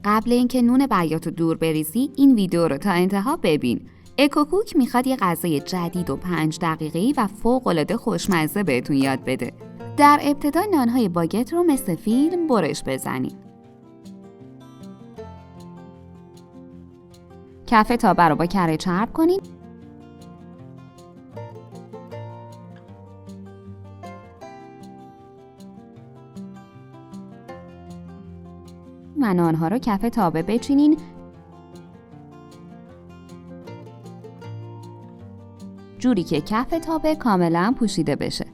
قبل اینکه نون بیات رو دور بریزی این ویدیو رو تا انتها ببین. اکوکوک میخواد یه غذای جدید و 5 دقیقه‌ای و فوق‌العاده خوشمزه بهتون یاد بده. در ابتدا نانهای باگت رو مثل فیلم برش بزنید. کف تابه رو با کره چرب کنید و نانها رو کف تابه بچینین جوری که کف تابه کاملا پوشیده بشه.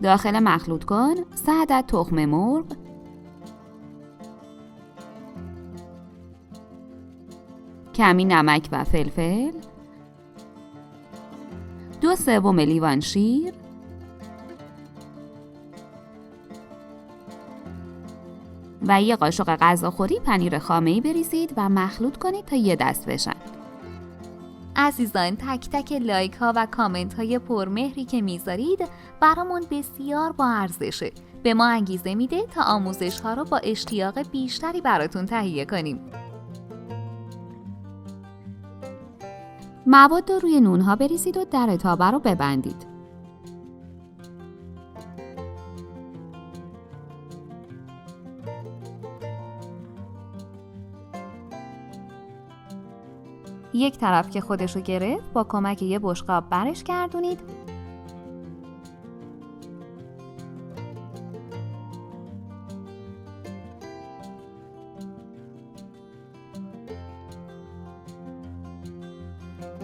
داخل مخلوط کن 3 عدد تخم مرغ، کمی نمک و فلفل، 2/3 لیوان شیر، و 1 قاشق غذاخوری پنیر خامه‌ای بریزید و مخلوط کنید تا یه دست بشن. عزیزان تک تک لایک ها و کامنت های پرمهری که میذارید برامون بسیار با ارزشه. به ما انگیزه میده تا آموزش ها رو با اشتیاق بیشتری براتون تهیه کنیم. مواد رو روی نون ها بریزید و در تابه رو ببندید. یک طرف که خودشو گرفت با کمک یه بشقاب برش گردونید.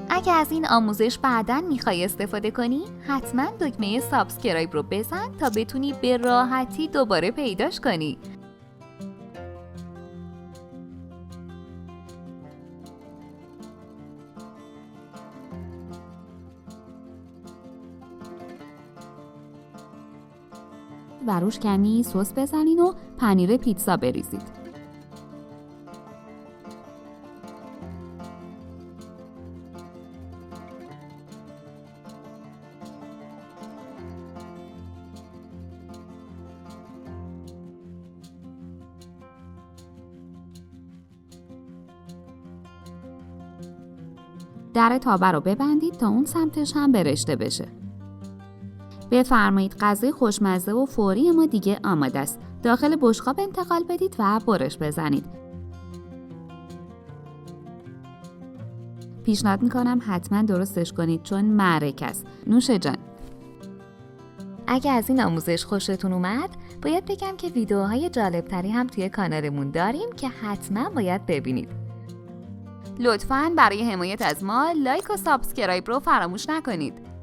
اگه از این آموزش بعداً میخوای استفاده کنی حتما دکمه سابسکرایب رو بزن تا بتونی به راحتی دوباره پیداش کنی. و روش کمی سس بزنین و پنیر پیتزا بریزید. در تابه رو ببندید تا اون سمتش هم برشته بشه. بفرمایید غذای خوشمزه و فوری ما دیگه آماده است. داخل بشقاب انتقال بدید و برش بزنید. پیشنهاد میکنم حتما درستش کنید چون معرک است. نوش جان. اگه از این آموزش خوشتون اومد باید بگم که ویدیوهای جالبتری هم توی کانالمون داریم که حتما باید ببینید. لطفاً برای حمایت از ما لایک و سابسکرایب رو فراموش نکنید.